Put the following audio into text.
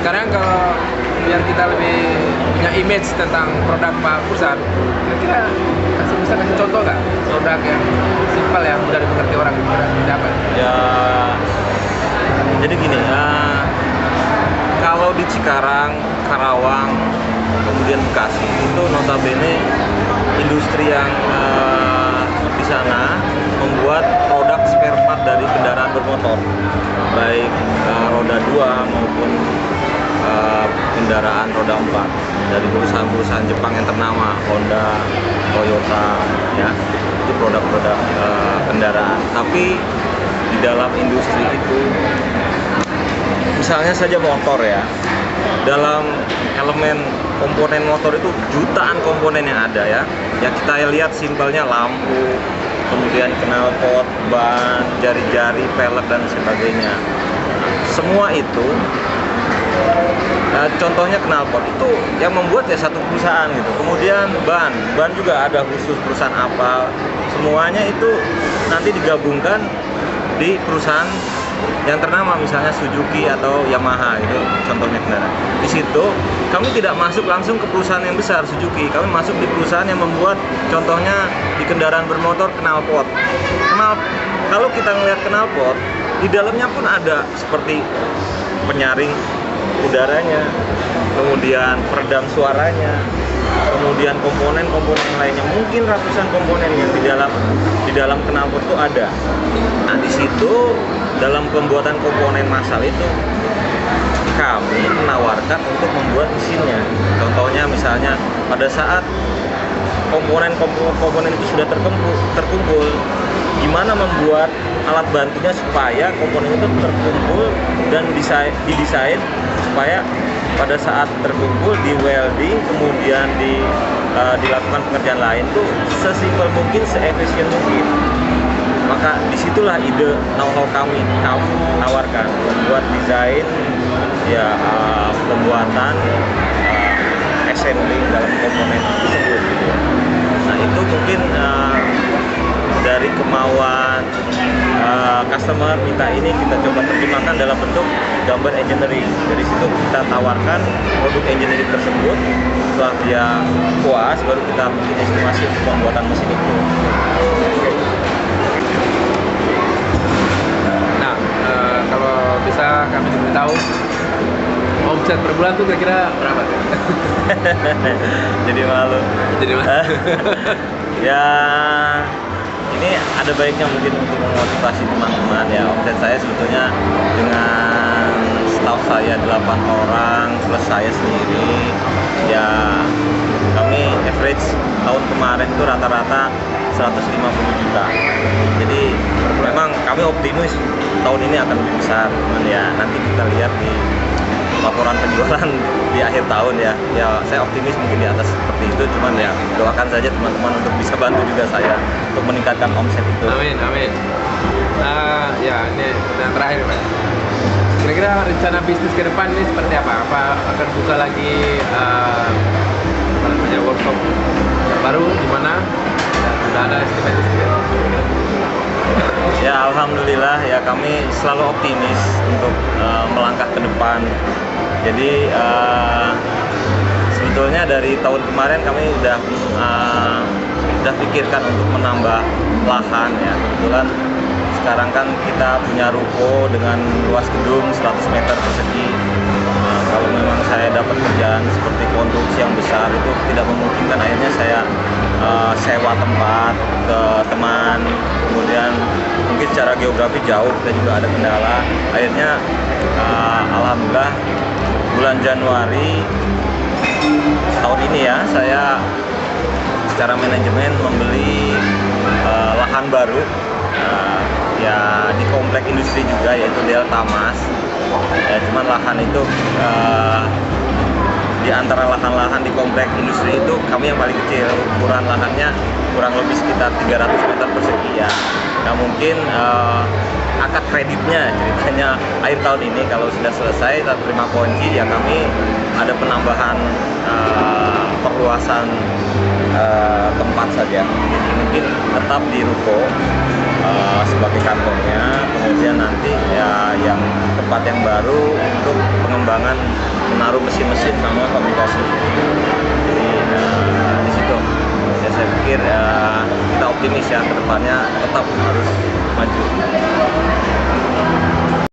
sekarang kalau biar kita lebih punya image tentang produk Pak Fursan, kira-kira bisa kasih contoh nggak produk yang simpel yang mudah dimengerti orang seperti apa? Ya, jadi gini, kalau di Cikarang, Karawang, kemudian Bekasi itu notabene industri yang di sana membuat produk spare part dari kendaraan bermotor, baik roda 2 maupun kendaraan roda 4 dari perusahaan-perusahaan Jepang yang ternama, Honda, Toyota, ya, itu produk-produk kendaraan. Tapi di dalam industri itu, misalnya saja motor ya, dalam elemen komponen motor itu jutaan komponen yang ada ya. Ya kita lihat simpelnya lampu, kemudian knalpot, ban, jari-jari, pelek dan sebagainya. Semua itu, contohnya knalpot itu yang membuat ya satu perusahaan gitu. Kemudian ban juga ada khusus perusahaan apa. Semuanya itu nanti digabungkan di perusahaan yang ternama, misalnya Suzuki atau Yamaha gitu, contohnya kendaraan. Di situ kami tidak masuk langsung ke perusahaan yang besar Suzuki, kami masuk di perusahaan yang membuat, contohnya di kendaraan bermotor knalpot. Kalau kita melihat knalpot, di dalamnya pun ada seperti penyaring udaranya, kemudian peredam suaranya, kemudian komponen-komponen lainnya, mungkin ratusan komponen yang di dalam knalpot itu ada. Nah, di situ dalam pembuatan komponen massal itu kami menawarkan untuk membuat mesinnya. Contohnya misalnya pada saat komponen itu sudah terkumpul, gimana membuat alat bantunya supaya komponen itu terkumpul dan didesain supaya pada saat terkumpul di welding kemudian dilakukan pekerjaan lain tuh sesimpel mungkin, seefisien mungkin. Maka disitulah ide know-how kami tawarkan, membuat desain, ya, pembuatan assembling dalam komponen tersebut. Nah itu mungkin dari kemauan customer minta ini kita coba terjemahkan dalam bentuk gambar engineering. Dari situ kita tawarkan produk engineering tersebut. Setelah dia puas, baru kita bikin estimasi untuk pembuatan mesin itu. Nah, kalau bisa kami diberitahu omset per bulan tuh kira-kira berapa tuh? Jadi malu. Ya, ini ada baiknya mungkin untuk memotivasi teman-teman ya. Omset saya sebetulnya dengan staff saya 8 orang plus saya sendiri, ya kami average tahun kemarin itu rata-rata 150 juta. Jadi memang kami optimis tahun ini akan lebih besar, cuman ya nanti kita lihat di laporan penjualan di akhir tahun ya. Ya saya optimis mungkin di atas seperti itu, cuman ya doakan saja teman-teman untuk bisa bantu juga saya untuk meningkatkan omset itu. Amin. Ya ini yang terakhir Pak. Kira-kira rencana bisnis ke depan ini seperti apa? Apa akan buka lagi workshop baru di mana? Sudah ada estimasi? Ya alhamdulillah ya, kami selalu optimis untuk melangkah ke depan. Jadi sebetulnya dari tahun kemarin kami udah pikirkan untuk menambah lahan ya. Kebetulan sekarang kan kita punya ruko dengan luas gedung 100 meter persegi. Kalau memang saya dapat kerjaan seperti konstruksi yang besar itu tidak memungkinkan, akhirnya saya sewa tempat ke teman. Kemudian mungkin secara geografi jauh, kita juga ada kendala. Akhirnya alhamdulillah bulan Januari tahun ini ya, saya secara manajemen membeli lahan baru ya di komplek industri juga, yaitu Delta Mas. Ya, cuman lahan itu di antara lahan-lahan di komplek industri itu kami yang paling kecil. Ukuran lahannya kurang lebih sekitar 300 meter persegi ya. Nah mungkin akad kreditnya ceritanya akhir tahun ini kalau sudah selesai kita terima kunci ya, kami ada penambahan perluasan tempat saja. Jadi mungkin tetap di ruko sebagai kantornya, kemudian nanti ya yang tempat yang baru untuk pengembangan menaruh mesin-mesin sama fabrikasi. Jadi di situ ya saya pikir kita optimis ya, kedepannya tetap harus maju.